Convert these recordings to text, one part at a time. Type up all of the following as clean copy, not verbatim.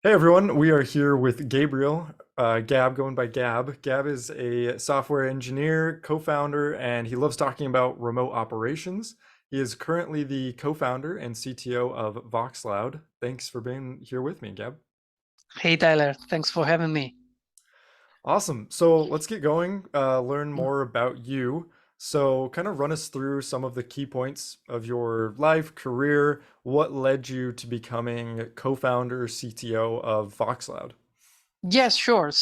Hey everyone, we are here with Gabriel, Gab, going by Gab. Gab is a software engineer, co-founder, and he loves talking about remote operations. He is currently the co-founder and CTO of Voxloud. Thanks for being here with me, Gab. Hey Tyler, thanks for having me. Awesome. So let's get going, learn more about you. So kind of run us through some of the key points of your life, career, what led you to becoming co-founder, CTO of Voxloud. Yes, sure.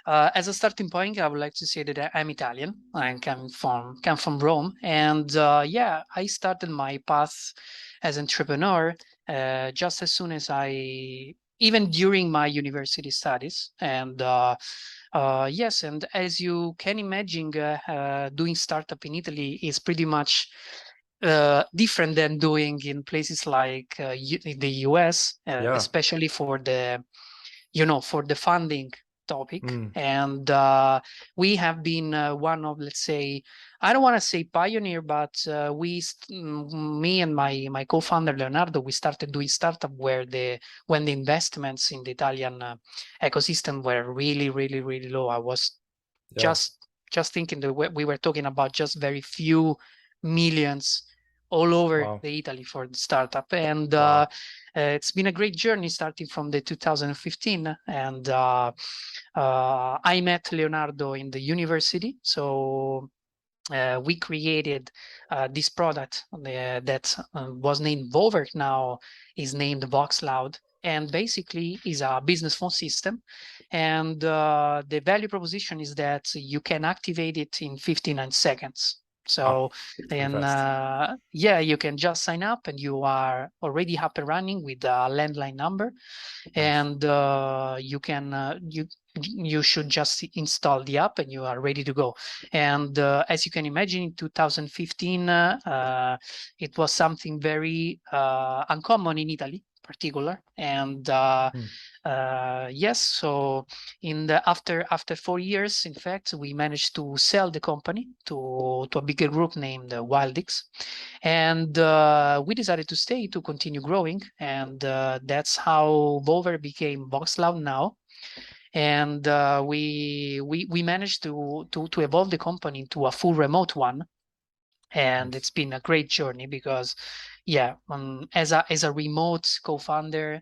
As a starting point, I would like to say that I'm Italian. I come from Rome, and yeah, I started my path as entrepreneur just as soon as even during my university studies. Yes, and as you can imagine, doing startup in Italy is pretty much different than doing in places like the US, Yeah. especially for the funding topic. Mm, And we have been one of, let's say, I don't want to say pioneer, but me and my co-founder Leonardo, we started doing startup when the investments in the Italian ecosystem were really, really, really low. I was yeah. just just thinking that we were talking about just very few millions all over Wow. the Italy for the startup. And Wow. it's been a great journey starting from the 2015. And I met Leonardo in the university. We created this product that was named Volver, now is named Voxloud, and basically is a business phone system. And the value proposition is that you can activate it in 59 seconds. Wow. So, Pretty and fast. yeah, you can just sign up and you are already up and running with a landline number. Nice. And you should just install the app and you are ready to go. And as you can imagine, in 2015, it was something very uncommon in Italy particular. And Hmm. yes, so after 4 years, in fact, we managed to sell the company to a bigger group named Wildix. And we decided to stay to continue growing. And that's how Volver became Voxloud now. And we managed to evolve the company into a full remote one. And Nice. it's been a great journey because, yeah, as a remote co-founder,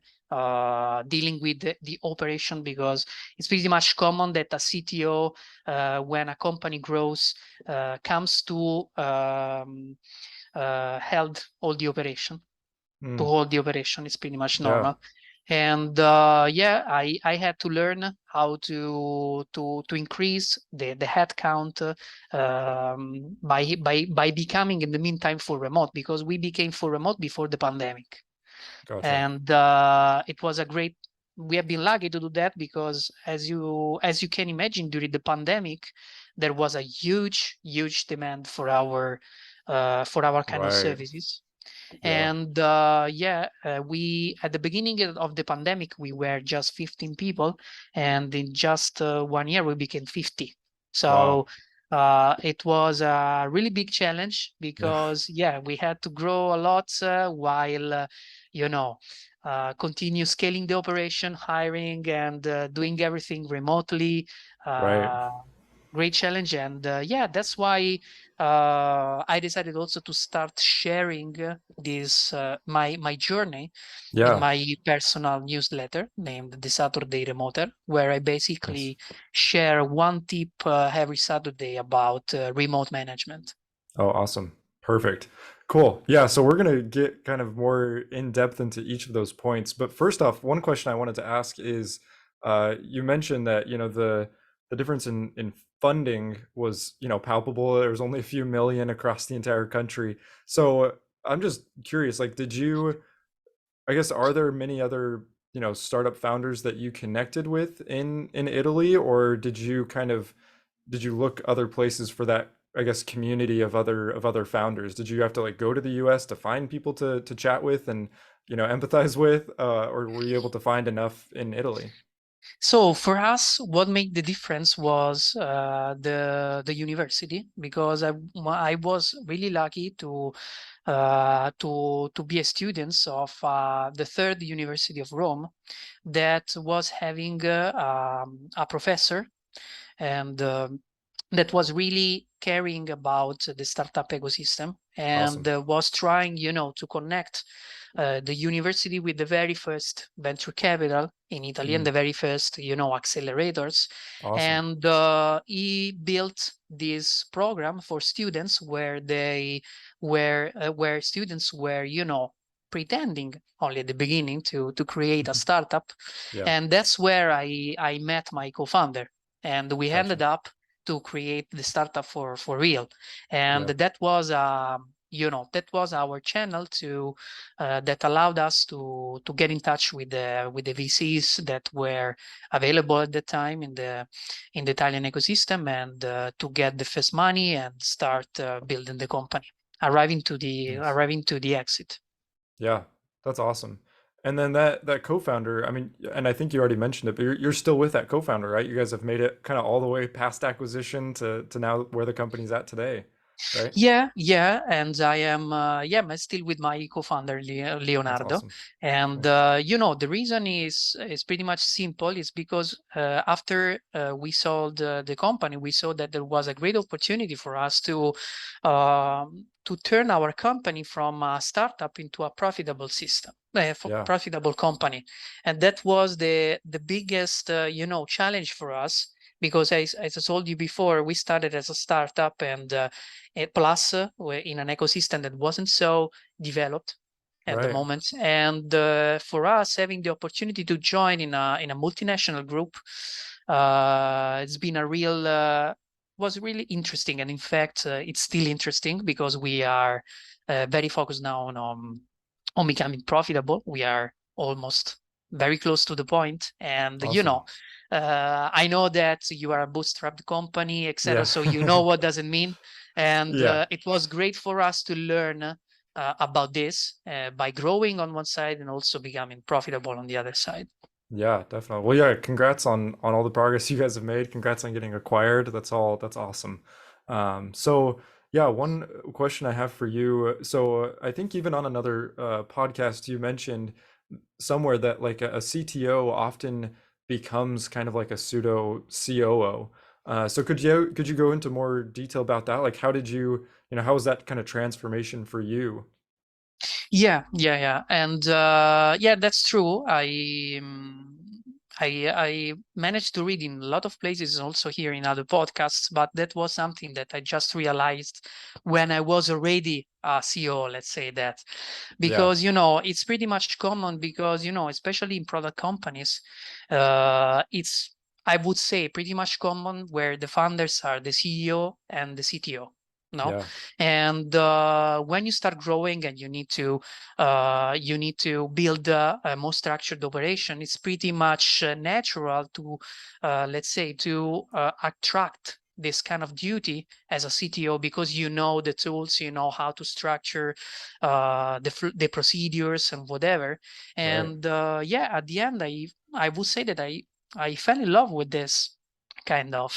dealing with the operation, because it's pretty much common that a CTO, when a company grows, comes to held all the operation to Hmm. hold the operation. Is pretty much Yeah. normal. And yeah, I had to learn how to increase the head count by becoming in the meantime full remote, because we became full remote before the pandemic. Gotcha. And it was a great, we have been lucky to do that, because as you can imagine, during the pandemic there was a huge demand for our kind of Right. services. Yeah. And yeah, we at the beginning of the pandemic we were just 15 people, and in just 1 year we became 50. Wow. So it was a really big challenge, Yeah. because yeah, we had to grow a lot while you know continue scaling the operation, hiring, and doing everything remotely. Right. uh, Great challenge. And yeah, that's why I decided also to start sharing this my journey in Yeah. my personal newsletter named The Saturday Remoter, where I Nice. basically share one tip every Saturday about remote management. Oh, awesome. Perfect. Cool. Yeah, so we're gonna get kind of more in depth into each of those points. But first off, one question I wanted to ask is, you mentioned that, the difference in funding was, palpable. There was only a few million across the entire country. So I'm just curious, like, I guess, are there many other, startup founders that you connected with in Italy, or did you look other places for that, I guess, community of other founders? Did you have to like go to the US to find people to chat with and, empathize with, or were you able to find enough in Italy? So for us, what made the difference was the university, because I was really lucky to be a student of the third University of Rome that was having a professor and that was really caring about the startup ecosystem and Awesome. was trying, to connect the university with the very first venture capital in Italy and Mm, the very first, accelerators. awesome. And he built this program for students where students were, pretending only at the beginning to create a startup. Yeah, And that's where I met my co-founder, and we gotcha. ended up to create the startup for real. And Yeah. that was our channel to that allowed us to get in touch with the VCs that were available at the time in the Italian ecosystem, and to get the first money and start building the company, Nice. arriving to the exit. Yeah, that's awesome. And then that co-founder, I mean, and I think you already mentioned it, but you're still with that co-founder, right? You guys have made it kind of all the way past acquisition to now where the company's at today, right? Yeah, and I am, I'm still with my co-founder That's Leonardo, awesome. and Cool. the reason is pretty much simple. It's because after we sold the company, we saw that there was a great opportunity for us to turn our company from a startup into a profitable system, Yeah, profitable company, and that was the biggest challenge for us. Because as I told you before, we started as a startup, and plus we're in an ecosystem that wasn't so developed at the right. moment. And for us, having the opportunity to join in a multinational group, it's been a real was really interesting. And in fact, it's still interesting because we are very focused now on becoming profitable. We are almost very close to the point, and Awesome. I know that you are a bootstrapped company, etc. Yeah. So you know what does it mean, and Yeah. it was great for us to learn about this by growing on one side and also becoming profitable on the other side. Yeah, definitely. Well, yeah, congrats on all the progress you guys have made. Congrats on getting acquired. That's awesome. So yeah, one question I have for you. So I think even on another podcast you mentioned somewhere that like a CTO often becomes kind of like a pseudo COO. So could you go into more detail about that? Like how did how was that kind of transformation for you? Yeah, and yeah, that's true. I managed to read in a lot of places and also here in other podcasts, but that was something that I just realized when I was already a CEO, let's say that. Yeah, Because it's pretty much common, because especially in product companies, it's, I would say, pretty much common where the founders are the CEO and the CTO. No, yeah, and when you start growing and you need to build a more structured operation, it's pretty much natural to let's say to attract this kind of duty as a CTO, because you know the tools, you know how to structure the procedures and whatever. right. And yeah, at the end, I would say that I fell in love with this kind of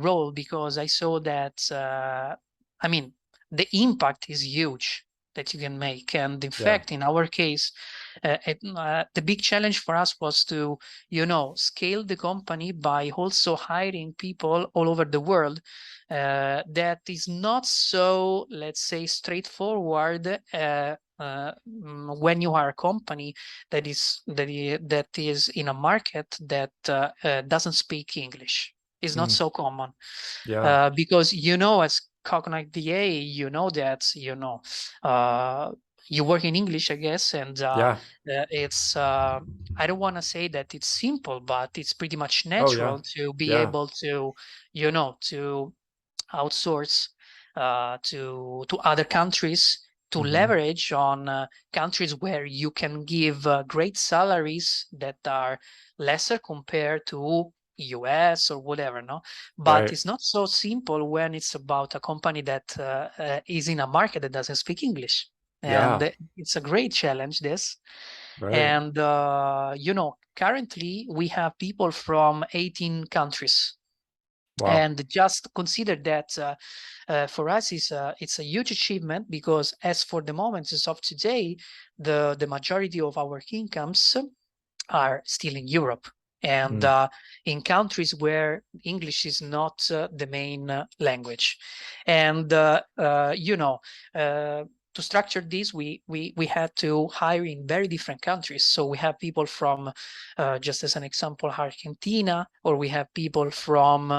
role, because I saw that I mean the impact is huge that you can make. And in Yeah. fact, in our case, the big challenge for us was to scale the company by also hiring people all over the world. That is not so, let's say, straightforward when you are a company that is in a market that doesn't speak English. Is not Mm, so common, yeah. because as Cognite DA, that uh, you work in English, I guess, and Yeah. it's I don't want to say that it's simple, but it's pretty much Oh yeah. natural to be Yeah. able to outsource to other countries, to Hmm. leverage on countries where you can give great salaries that are lesser compared to US or whatever, no? But Right. it's not so simple when it's about a company that is in a market that doesn't speak English. And Yeah. it's a great challenge, this. Right. And, currently we have people from 18 countries. Wow. And just consider that for us it's a huge achievement, because as for the moment, as of today, the majority of our incomes are still in Europe, and Mm. in countries where English is not the main language. And to structure this, we had to hire in very different countries. So we have people from, just as an example, Argentina, or we have people from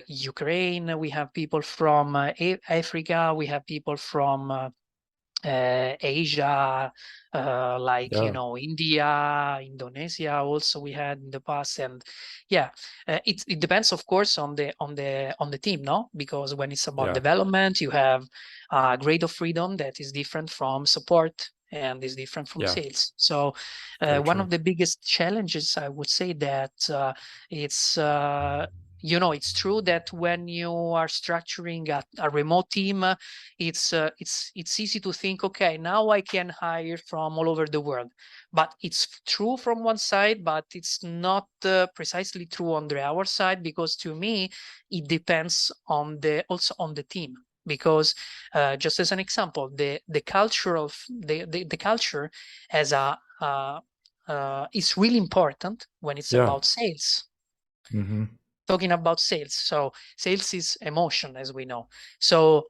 Ukraine. We have people from Africa. We have people from Asia, like Yeah. India, Indonesia. Also, we had in the past, and yeah, it depends, of course, on the team, no? Because when it's about Yeah. development, you have a grade of freedom that is different from support and is different from Yeah. sales. So, Very one true. of the biggest challenges, I would say, that it's it's true that when you are structuring a remote team, it's easy to think, okay, now I can hire from all over the world. But it's true from one side, but it's not precisely true on the other side, because to me it depends on the team. Because just as an example, the culture of the culture as a is really important when it's Yeah. about sales. Mm-hmm. Talking about sales, so sales is emotion, as we know. So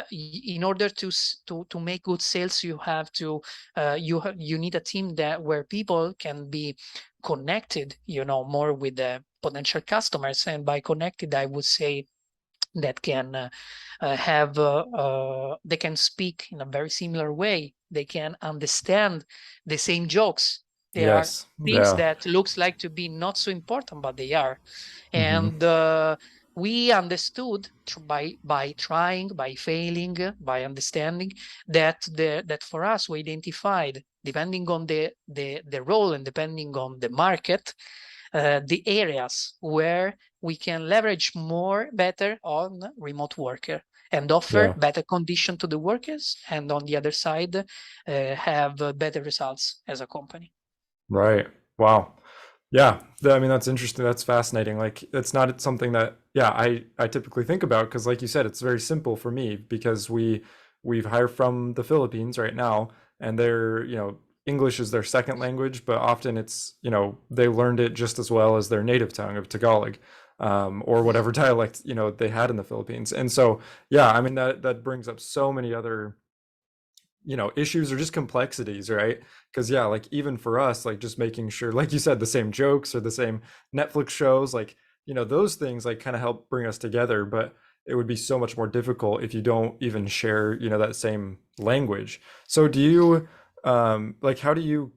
in order to make good sales, you have to you need a team that where people can be connected, more with the potential customers. And by connected, I would say that can have they can speak in a very similar way. They can understand the same jokes. There are Yes. things Yeah. that looks like to be not so important, but they are. Mm-hmm. And we understood by trying, by failing, by understanding that for us, we identified, depending on the role and depending on the market, the areas where we can leverage more better on remote worker and offer Yeah. better condition to the workers, and on the other side have better results as a company. Right. Wow. Yeah. I mean, that's interesting. That's fascinating. Like, it's not something that, yeah, I typically think about because, like you said, it's very simple for me because we've hired from the Philippines right now, and English is their second language, but often it's, they learned it just as well as their native tongue of Tagalog, or whatever dialect, they had in the Philippines. And so, yeah, I mean, that brings up so many other issues or just complexities, right? Because yeah, like even for us, like just making sure, like you said, the same jokes or the same Netflix shows, like those things like kind of help bring us together, but it would be so much more difficult if you don't even share that same language. So do you like how do you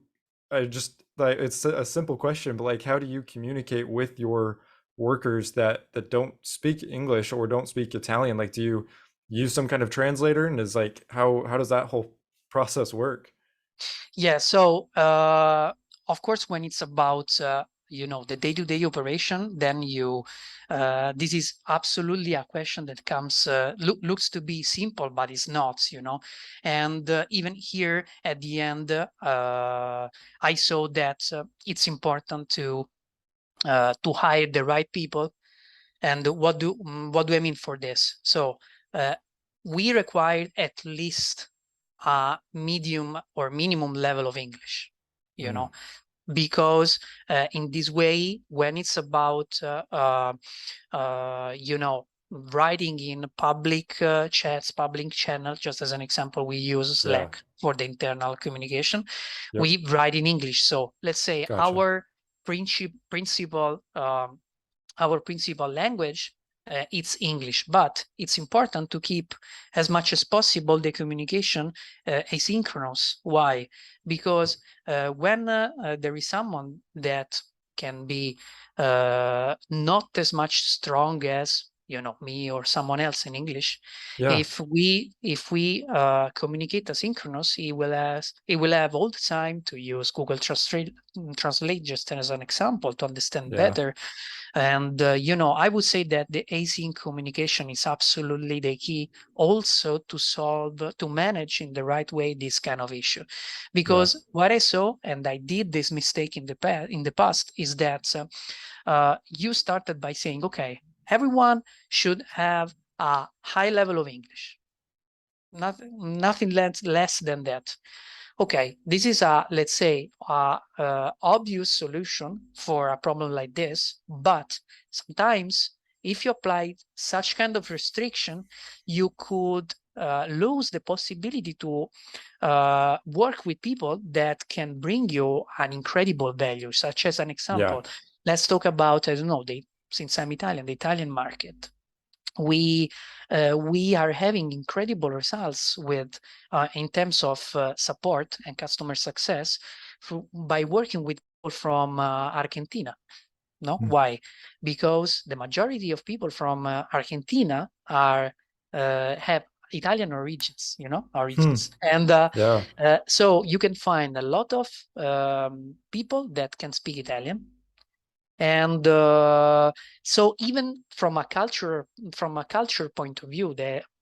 I just like it's a simple question, but like how do you communicate with your workers that don't speak English or don't speak Italian? Like do you use some kind of translator, and is like how does that whole process work? Yeah, so of course, when it's about the day-to-day operation, then this is absolutely a question that comes looks to be simple, but it's not, And even here at the end, I saw that it's important to hire the right people. And what do I mean for this? So uh, we require at least a medium or minimum level of English, you Mm, know, because in this way, when it's about writing in public chats, public channels, just as an example, we use yeah. Slack for the internal communication. Yep. We write in English. So let's say Gotcha. principal our principal language, it's English, but it's important to keep as much as possible the communication asynchronous. Why? Because when there is someone that can be not as much strong as me or someone else in English, Yeah. if we communicate asynchronous, he will have all the time to use Google Translate, just as an example, to understand Yeah. better. And I would say that the async communication is absolutely the key, also to manage in the right way this kind of issue. Yeah. Because what I saw, and I did this mistake in the past, is that you started by saying, okay, everyone should have a high level of English, nothing less than that. Okay, this is let's say, obvious solution for a problem like this, but sometimes if you apply such kind of restriction, you could lose the possibility to work with people that can bring you an incredible value, such as an Yeah. example. Let's talk about, I don't know, since I'm Italian, the Italian market. We are having incredible results with in terms of support and customer success by working with people from Argentina. No, Mm. why? Because the majority of people from Argentina have Italian Hmm. origins, and Yeah. so you can find a lot of people that can speak Italian. And so even from a culture point of view,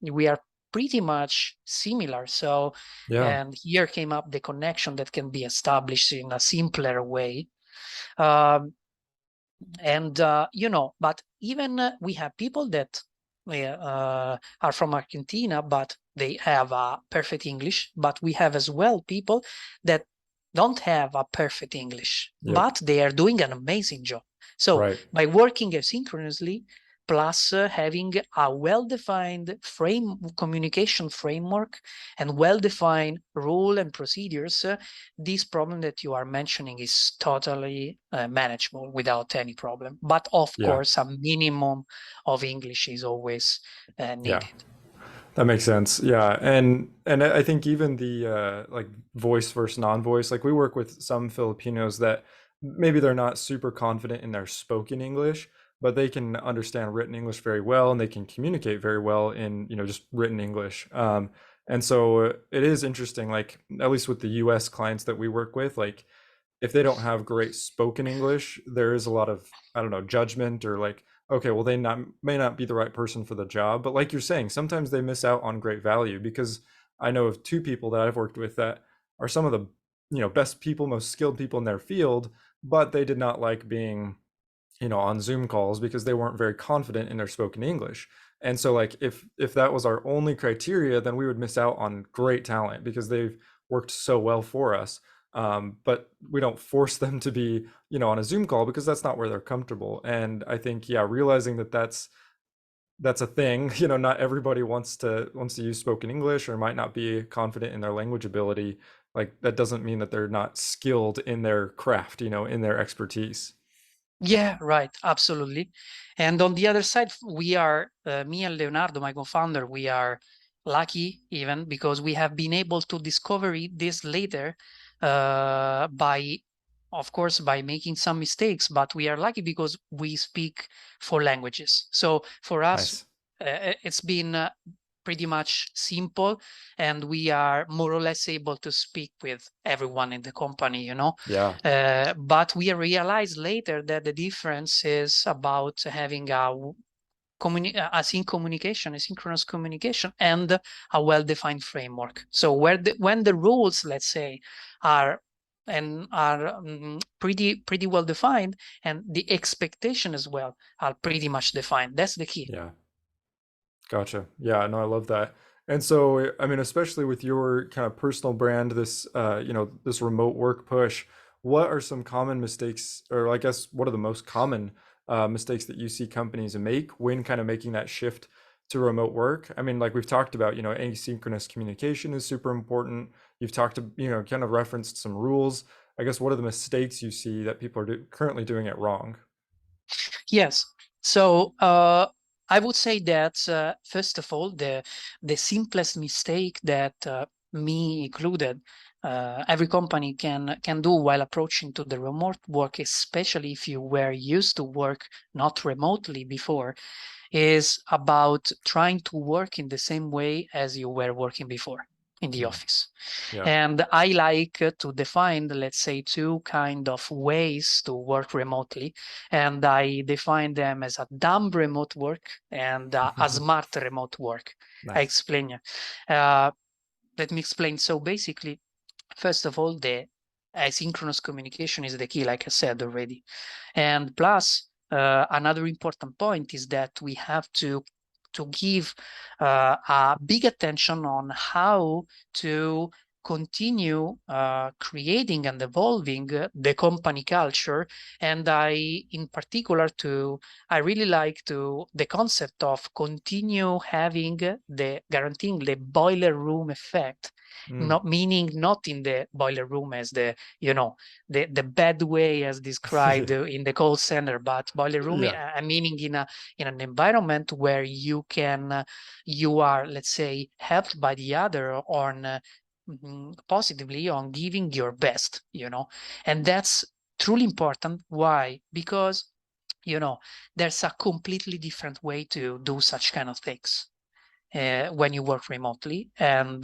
we are pretty much similar. So, Yeah. and here came up the connection that can be established in a simpler way. Um, and but even we have people that are from Argentina, but they have perfect English. But we have as well people that don't have a perfect English, Yep. but they are doing an amazing job. So Right. by working asynchronously, plus having a well-defined communication framework and well-defined rule and procedures, this problem that you are mentioning is totally manageable without any problem. But of Yeah. course, a minimum of English is always Yeah. needed. That makes sense. Yeah. And I think even the like voice versus non-voice, like we work with some Filipinos that maybe they're not super confident in their spoken English, but they can understand written English very well and they can communicate very well in, just written English. And so it is interesting, like at least with the US clients that we work with, like if they don't have great spoken English, there is a lot of, I don't know, judgment or like, okay, well, may not be the right person for the job. But like you're saying, sometimes they miss out on great value because I know of two people that I've worked with that are some of the, best people, most skilled people in their field, but they did not like being, on Zoom calls because they weren't very confident in their spoken English. And so like if that was our only criteria, then we would miss out on great talent because they've worked so well for us. But we don't force them to be, on a Zoom call because that's not where they're comfortable. And I think, yeah, realizing that that's a thing. Not everybody wants to use spoken English or might not be confident in their language ability. Like that doesn't mean that they're not skilled in their craft, in their expertise. Yeah, right. Absolutely. And on the other side, we are, me and Leonardo, my co-founder, we are lucky even because we have been able to discover this later by, of course, by making some mistakes, but we are lucky because we speak 4 languages. So for us, Nice. it's been pretty much simple, and we are more or less able to speak with everyone in the company. Yeah. But we realized later that the difference is about having asynchronous communication, and a well-defined framework. So when the rules, let's say, are pretty well defined, and the expectation as well are pretty much defined. That's the key. Yeah. Gotcha. Yeah, no, I love that. And so, I mean, especially with your kind of personal brand, this remote work push, what are some common mistakes, or I guess, what are the most common mistakes that you see companies make when kind of making that shift to remote work? I mean, like we've talked about, asynchronous communication is super important. You've talked to, kind of referenced some rules. I guess, what are the mistakes you see that people are currently doing it wrong? Yes. So I would say that first of all, the simplest mistake that me included, every company can do while approaching to the remote work, especially if you were used to work not remotely before, is about trying to work in the same way as you were working before in the office. Yeah. And I like to define, let's say, two kind of ways to work remotely. And I define them as a dumb remote work and a smart remote work. I Nice. explain you. Let me explain. So basically, first of all, the asynchronous communication is the key, like I said already. And plus, another important point is that we have to give a big attention on how to continue creating and evolving the company culture. And in particular, I really like the concept of continue having the guaranteeing the boiler room effect, Mm. not meaning not in the boiler room as the the bad way as described in the call center, but boiler room Yeah. meaning in an environment where you can you are, let's say, helped by the other on positively on giving your best, and that's truly important. Why? Because there's a completely different way to do such kind of things when you work remotely. And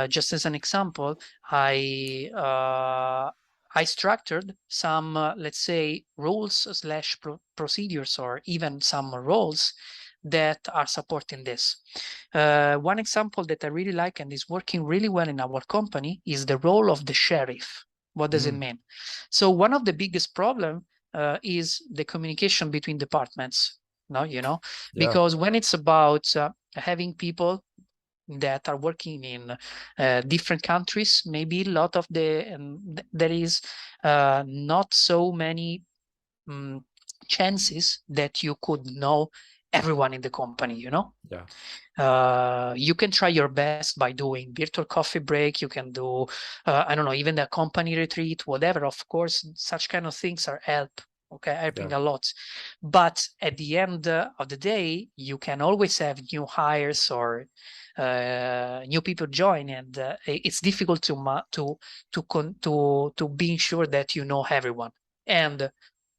just as an example, I structured some, let's say, rules slash procedures, or even some roles that are supporting this. One example that I really like and is working really well in our company is the role of the sheriff. What does it Mm. mean? So one of the biggest problem is the communication between departments. No, Yeah. because when it's about having people that are working in different countries, maybe a lot of there is not so many chances that you could know everyone in the company. Yeah. You can try your best by doing virtual coffee break. You can do, I don't know, even the company retreat, whatever. Of course, such kind of things are helping Yeah. a lot. But at the end of the day, you can always have new hires or new people join, and it's difficult to being sure that you know everyone. And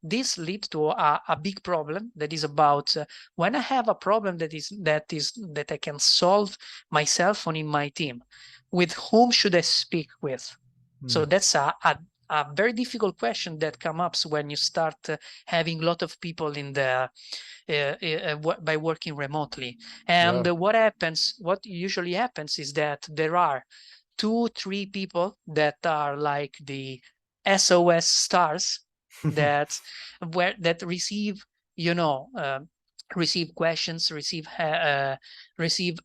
this leads to a big problem that is about when I have a problem that I can solve myself or in my team, with whom should I speak with? So Mm. that's a very difficult question that comes up when you start having a lot of people in the by working remotely. And Yeah. what usually happens is that there are 2-3 people that are like the SOS stars that receive, you know, receive questions, receive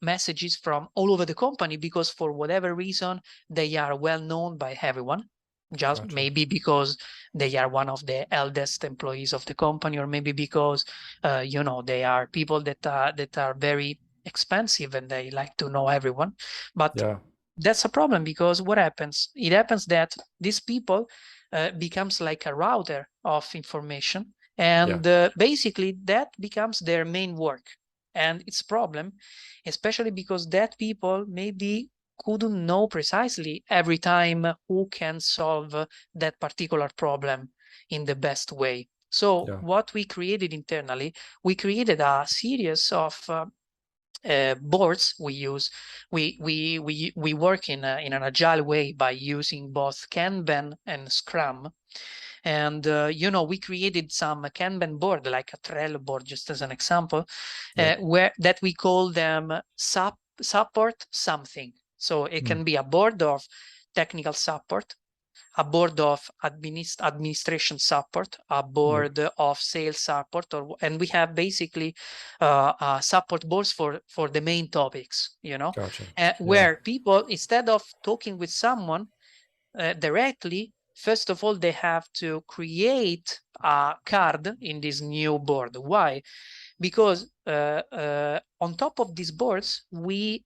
messages from all over the company, because for whatever reason they are well known by everyone. Just Gotcha. maybe because they are one of the eldest employees of the company, or maybe because they are people that are very expensive and they like to know everyone. But Yeah. that's a problem, because what happens? It happens that these people becomes like a router of information, Yeah. and basically that becomes their main work. And it's a problem, especially because that people maybe couldn't know precisely every time who can solve that particular problem in the best way. So Yeah. what we created internally, we created a series of boards. We work in an agile way by using both Kanban and Scrum. And we created some Kanban board, like a Trello board, just as an example, Yeah. where that we call them support something. So it Mm. can be a board of technical support, a board of administration support, a Yep. board of sales support, and we have basically support boards for the main topics, Gotcha. Yeah. where people, instead of talking with someone directly, first of all, they have to create a card in this new board. Why? Because on top of these boards, we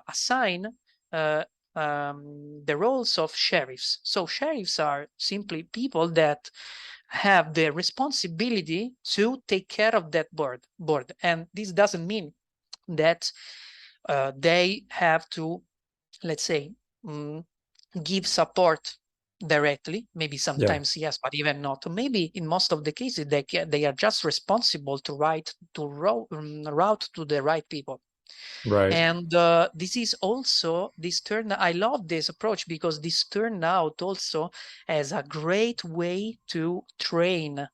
assign the roles of sheriffs. So sheriffs are simply people that have the responsibility to take care of that board. And this doesn't mean that they have to let's say, mm, give support directly. Maybe Yeah. sometimes yes, but even not. Maybe in most of the cases they are just responsible to route to the right people. Right. And this is also this turn. I love this approach because this turned out also as a great way to train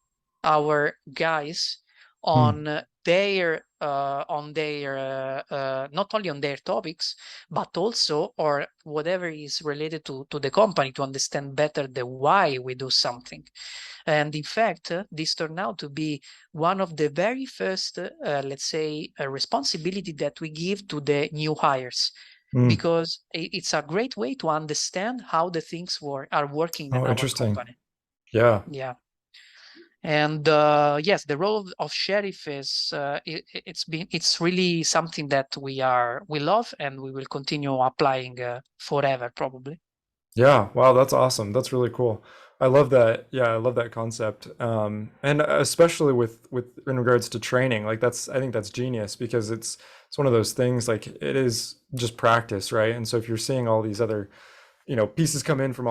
our guys Hmm. on their not only on their topics, but also or whatever is related to the company, to understand better the why we do something. And in fact, this turned out to be one of the very first, let's say, responsibility that we give to the new hires, Hmm. because it's a great way to understand how the things are working in Oh, our interesting. company. Yeah. Yeah. And yes, the role of sheriff is it's really something that we love and we will continue applying forever probably. Yeah, wow, that's awesome. That's really cool. I love that. Yeah, I love that concept. And especially with in regards to training, like that's I think that's genius because it's one of those things like it is just practice, right? And so if you're seeing all these other, pieces come in from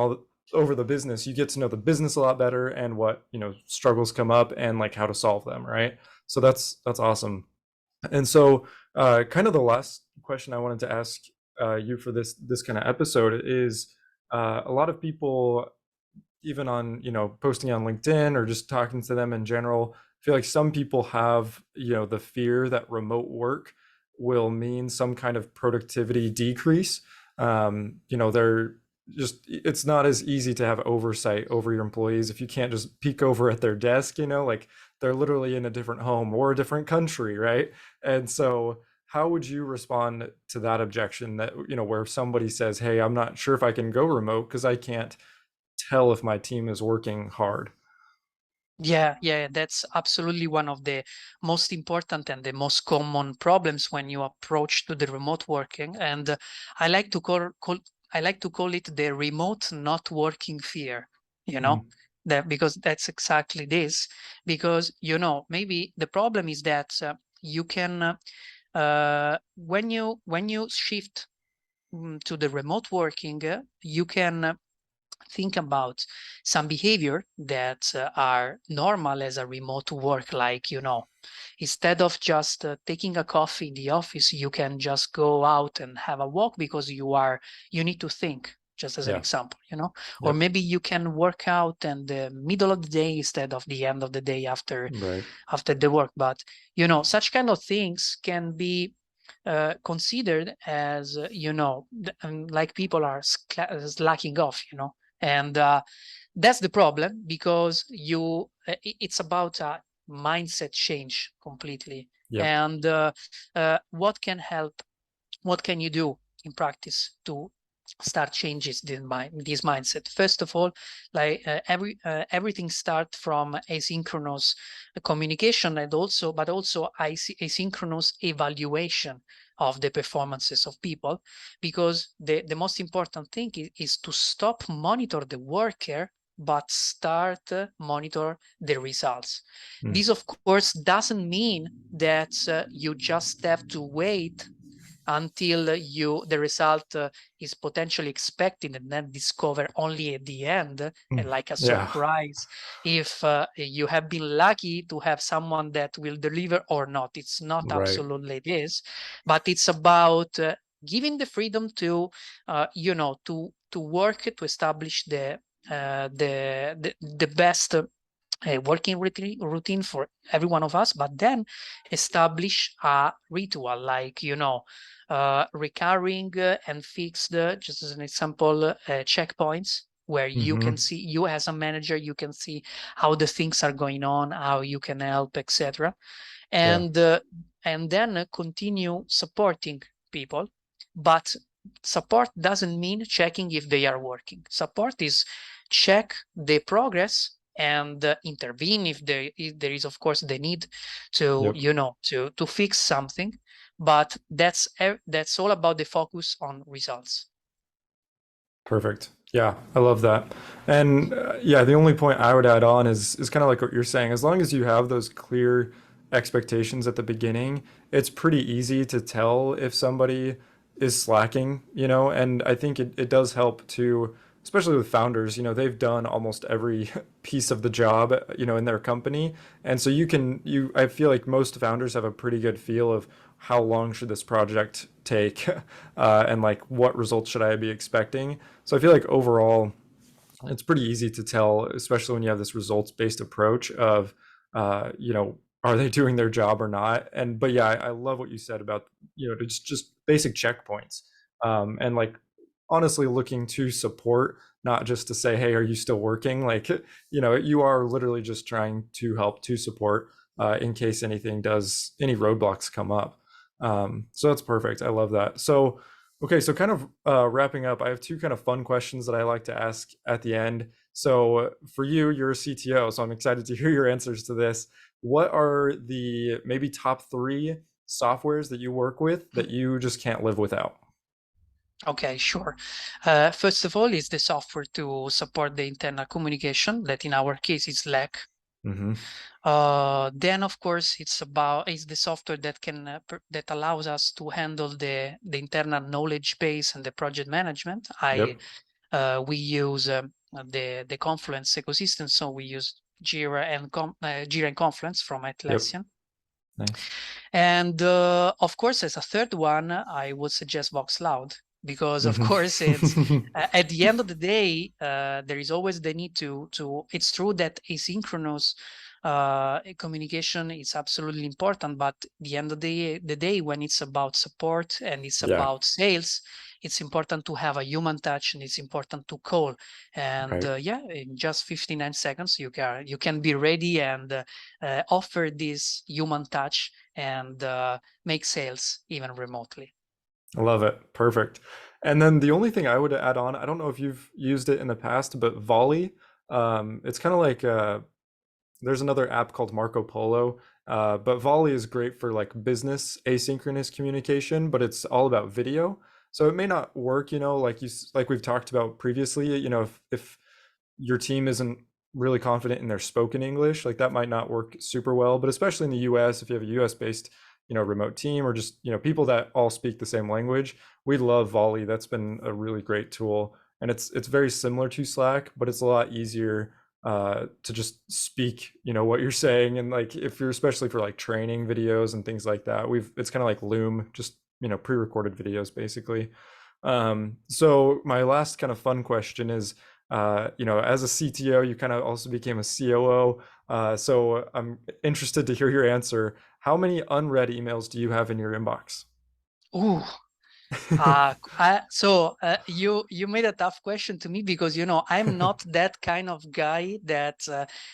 over the business, you get to know the business a lot better and what, struggles come up and like how to solve them, right? So that's awesome. And so, kind of the last question I wanted to ask you for this kind of episode is a lot of people, even on posting on LinkedIn or just talking to them in general, I feel like some people have the fear that remote work will mean some kind of productivity decrease. They're just it's not as easy to have oversight over your employees if you can't just peek over at their desk, like they're literally in a different home or a different country, right? And so how would you respond to that objection that where somebody says, hey, I'm not sure if I can go remote because I can't tell if my team is working hard? Yeah, that's absolutely one of the most important and the most common problems when you approach to the remote working. And I like to I like to call it the remote not working fear, you know, Mm, that because that's exactly this. Because, maybe the problem is that you can when you shift to the remote working, you can think about some behavior that are normal as a remote work, like instead of just taking a coffee in the office, you can just go out and have a walk because you need to think, just as an yeah. example, or Yep. maybe you can work out in the middle of the day instead of the end of the day Right. after the work. But such kind of things can be considered as like people are slacking off, and that's the problem, because it's about a mindset change completely. Yep. And what can help, what can you do in practice to start changes this mindset? First of all, like everything start from asynchronous communication, and also but also asynchronous evaluation of the performances of people, because the most important thing is to stop monitor the worker but start monitor the results. Mm, This of course doesn't mean that you just have to wait until the result is potentially expected and then discover only at the end, mm. and like a Yeah. surprise if you have been lucky to have someone that will deliver or not. It's not Right. absolutely this, but it's about giving the freedom to to work to establish the best working routine for every one of us, but then establish a ritual, like recurring and fixed, just as an example, checkpoints, where you Hmm. can see, you as a manager, you can see how the things are going on, how you can help, etc. Yeah. And then continue supporting people. But support doesn't mean checking if they are working. Support is check the progress and intervene if there is of course the need to Yep. to fix something. But that's all about the focus on results. Perfect. Yeah, I love that. And yeah, the only point I would add on is kind of like what you're saying. As long as you have those clear expectations at the beginning, it's pretty easy to tell if somebody is slacking, you know, and I think it does help to, especially with founders, you know, they've done almost every piece of the job, you know, in their company. And so I feel like most founders have a pretty good feel of how long should this project take, and like what results should I be expecting. So I feel like overall, it's pretty easy to tell, especially when you have this results-based approach of, you know, are they doing their job or not? And but yeah, I love what you said about, you know, it's just basic checkpoints, and like honestly looking to support, not just to say, hey, are you still working? Like, you know, you are literally just trying to help to support, in case any roadblocks come up. So that's perfect. I love that. So okay, so kind of wrapping up, I have two kind of fun questions that I like to ask at the end. So for you, you're a CTO, so I'm excited to hear your answers to this. What are the maybe top three softwares that you work with that you just can't live without? Okay, sure. First of all, is the software to support the internal communication, that in our case is Slack. Mm-hmm. Then, of course, it's the software that that allows us to handle the internal knowledge base and the project management. Yep. We use the Confluence ecosystem, so we use Jira and Confluence from Yep. Atlassian. Nice. And of course, as a third one, I would suggest Voxloud, because of course it's Mm-hmm. at the end of the day, there is always the need it's true that asynchronous communication is absolutely important, but the end of the day, when it's about support and it's Yeah. about sales, it's important to have a human touch, and it's important to call. And Right. yeah, in just 59 seconds, you can be ready and offer this human touch and make sales even remotely. I love it. Perfect. And then the only thing I would add on, I don't know if you've used it in the past, but Volley, it's kind of like there's another app called Marco Polo, but Volley is great for like business asynchronous communication, but it's all about video. So it may not work, you know, like we've talked about previously, you know, if your team isn't really confident in their spoken English, like that might not work super well. But especially in the US, if you have a US based, you know, remote team, or just, you know, people that all speak the same language, we love Volley. That's been a really great tool. And it's very similar to Slack, but it's a lot easier to just speak, you know, what you're saying. And like if you're, especially for like training videos and things like that, it's kind of like Loom, just, you know, pre-recorded videos basically. So my last kind of fun question is, you know, as a CTO, you kind of also became a COO. So I'm interested to hear your answer. How many unread emails do you have in your inbox? Ooh, you made a tough question to me, because I'm not that kind of guy that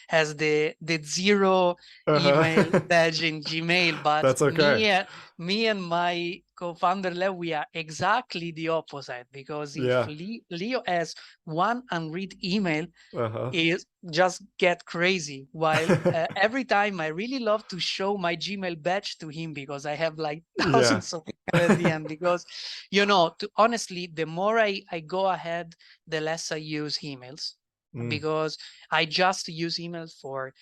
has the zero email Uh-huh. badge in Gmail. But That's okay. me and my co-founder Leo, we are exactly the opposite. Because if Yeah. Leo has one unread email, Uh-huh. is just get crazy. While every time I really love to show my Gmail badge to him, because I have like Yeah. thousands of email at the end. Because honestly, the more I go ahead, the less I use emails, Mm, because I just use emails for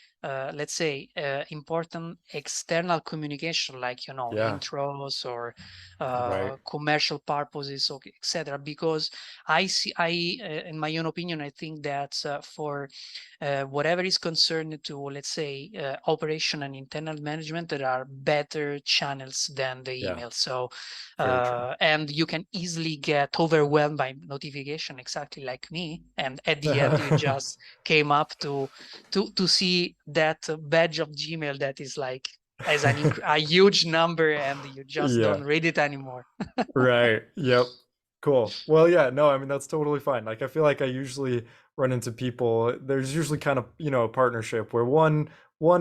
let's say important external communication, like yeah. intros or Right. commercial purposes, or etc. Because in my own opinion, I think that for whatever is concerned to, let's say, operation and internal management, there are better channels than the Yeah. email. So Very true. and you can easily get overwhelmed by notification, exactly like me, and at the end you just came up to see that badge of Gmail that is like as a huge number, and you just Yeah. don't read it anymore. Right. Yep. Cool. Well, yeah, no, I mean that's totally fine. Like I feel like I usually run into people, there's usually kind of, you know, a partnership where one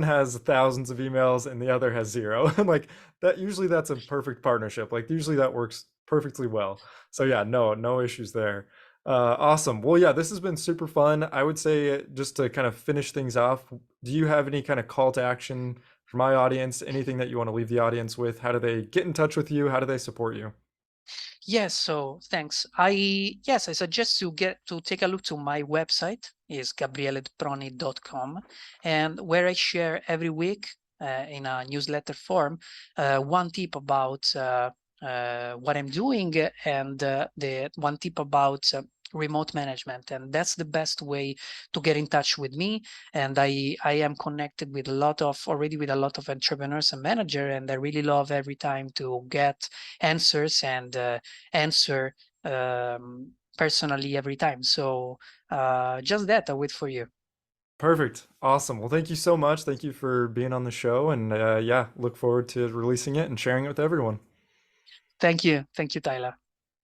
has thousands of emails and the other has zero. And like that usually that's a perfect partnership. Like usually that works perfectly well. So yeah, no issues there. Awesome. Well, yeah, this has been super fun. I would say just to kind of finish things off, do you have any kind of call to action for my audience? Anything that you want to leave the audience with? How do they get in touch with you? How do they support you? Yes, so thanks. I suggest you get to take a look to my website, is gabrieleproni.com, and where I share every week in a newsletter form one tip about what I'm doing, and the one tip about remote management, and that's the best way to get in touch with me. And I am connected with already with a lot of entrepreneurs and managers, and I really love every time to get answers and answer personally every time. So just that, I wait for you. Perfect. Awesome. Well, thank you so much. Thank you for being on the show. And yeah, look forward to releasing it and sharing it with everyone. Thank you, Tyler.